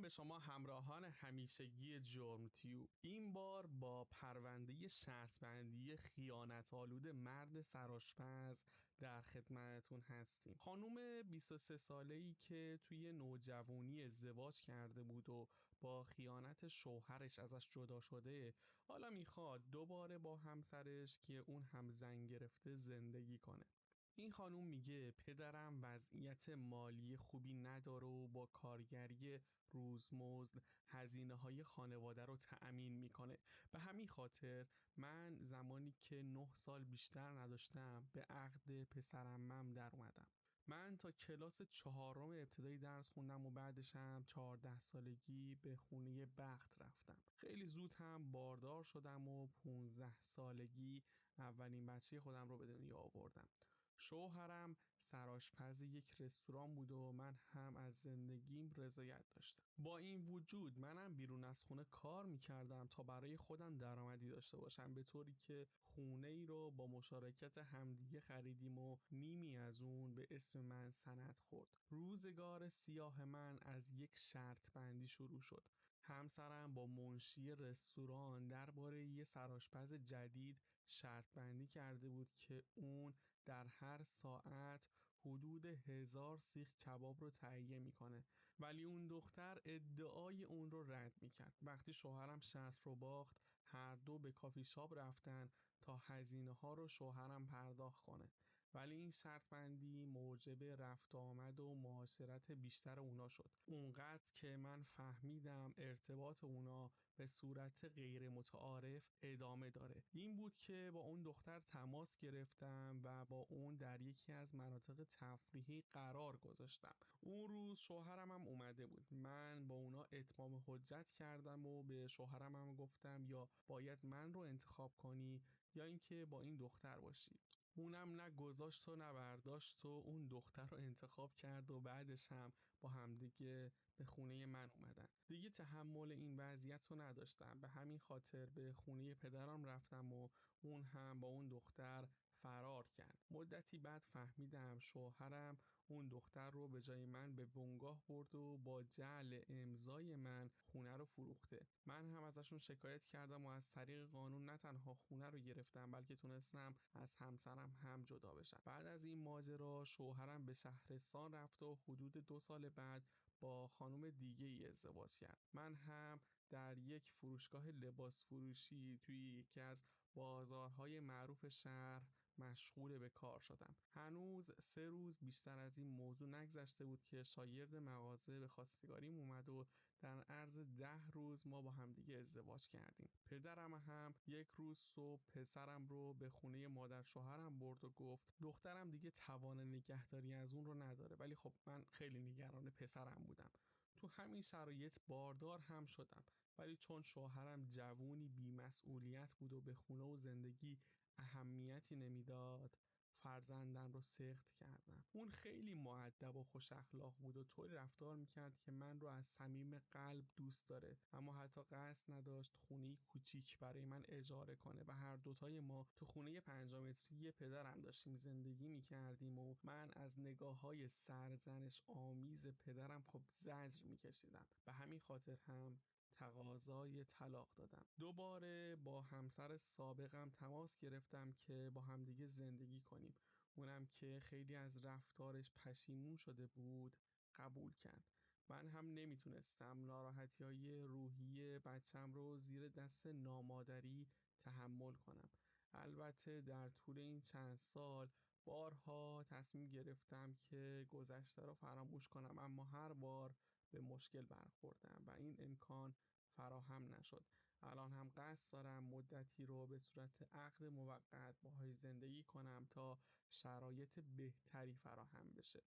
سلام به شما همراهان همیشگی جرم تیوب. این بار با پرونده شرط بندی خیانت آلود مرد سرآشپز در خدمتتون هستیم. خانوم 23 ساله‌ای که توی نوجوانی ازدواج کرده بود و با خیانت شوهرش ازش جدا شده، حالا میخواد دوباره با همسرش که اون هم زن گرفته زندگی کنه. این خانوم میگه پدرم وضعیت مالی خوبی نداره و با کارگری روزمزد هزینه‌های خانواده رو تأمین میکنه. به همین خاطر من زمانی که 9 سال بیشتر نداشتم به عقد پسرعمم در اومدم. من تا کلاس 4 ابتدایی درس خوندم و بعدش هم 14 سالگی به خونه بخت رفتم. خیلی زود هم باردار شدم و 15 سالگی اولین بچه خودم رو به دنیا آوردم. شوهرم سرآشپز یک رستوران بود و من هم از زندگیم رضایت داشتم. با این وجود منم بیرون از خونه کار میکردم تا برای خودم درآمدی داشته باشم، به طوری که خونه ای رو با مشارکت همدیگه خریدیم و نیمی از اون به اسم من سند خورد. روزگار سیاه من از یک شرط بندی شروع شد. همسرم با منشی رستوران درباره یه سرآشپز جدید شرط بندی کرده بود که اون در هر ساعت حدود 1000 سیخ کباب رو تهیه میکنه، ولی اون دختر ادعای اون رو رد میکرد. وقتی شوهرم شرط رو باخت، هر دو به کافی شاپ رفتن تا هزینه ها رو شوهرم پرداخت کنه، ولی این شرط بندی موجب رفت آمد و معاشرت بیشتر اونا شد، اونقدر که من فهمیدم ارتباط اونا به صورت غیر متعارف ادامه داره. این بود که با اون دختر تماس گرفتم و با اون در یکی از مناطق تفریحی قرار گذاشتم. اون روز شوهرم هم اومده بود. من با اونا اتمام حجت کردم و به شوهرم هم گفتم یا باید من رو انتخاب کنی یا اینکه با این دختر باشی. اونم نه گذاشت و نه برداشت و اون دختر رو انتخاب کرد و بعدش هم با همدیگه به خونه من اومدن. دیگه تحمل این وضعیت رو نداشتم، به همین خاطر به خونه پدرم رفتم و اون هم با اون دختر فرار کرد. مدتی بعد فهمیدم شوهرم اون دختر رو به جای من به بنگاه برد و با جعل امضای من خونه رو فروخته. من هم ازشون شکایت کردم و از طریق قانون نه تنها خونه رو گرفتم بلکه تونستم از همسرم هم جدا بشم. بعد از این ماجرا شوهرم به شهرستان رفت و حدود 2 سال بعد با خانم دیگه ای ازدواج کرد. من هم در یک فروشگاه لباس فروشی توی یکی از بازارهای معروف شهر مشغول به کار شدم. هنوز 3 روز بیشتر از این موضوع نگذشته بود که شاگرد مغازه به خواستگاریم اومد و در عرض 10 روز ما با همدیگه ازدواج کردیم. پدرم هم یک روز صبح پسرم رو به خونه مادر شوهرم برد و گفت دخترم دیگه توان نگهداری از اون رو نداره، ولی خب من خیلی نگران پسرم بودم. تو همین شرایط باردار هم شدم، ولی چون شوهرم جوونی بی‌مسئولیت بود و به خونه و زندگی اهمیتی نمیداد، فرزندم رو سخت کردم. اون خیلی مؤدب و خوش اخلاق بود و طوری رفتار میکرد که من رو از صمیم قلب دوست داره، اما حتی قصد نداشت خونه کوچیک برای من اجاره کنه و هر دوتای ما تو خونه 5 متری پدرم داشتیم زندگی میکردیم و من از نگاه‌های سرزنش آمیز پدرم خب زجر میکشیدم. به همین خاطر هم تقاضای طلاق دادم. دوباره با همسر سابقم تماس گرفتم که با همدیگه زندگی کنیم. اونم که خیلی از رفتارش پشیمون شده بود قبول کرد. من هم نمیتونستم ناراحتی‌های روحی بچم رو زیر دست نامادری تحمل کنم. البته در طول این چند سال بارها تصمیم گرفتم که گذشته رو فراموش کنم، اما هر بار به مشکل برخوردم و این امکان فراهم نشد. الان هم قصد دارم مدتی رو به صورت عقد موقت باهاش زندگی کنم تا شرایط بهتری فراهم بشه.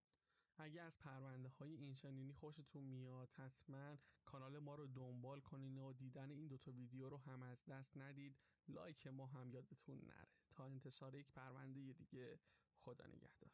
اگه از پرونده های اینچنینی خوشتون میاد حتما کانال ما رو دنبال کنین و دیدن این 2 ویدیو رو هم از دست ندید. لایک ما هم یادتون نره. تا انتشار یک پرونده دیگه، خدا نگهدار.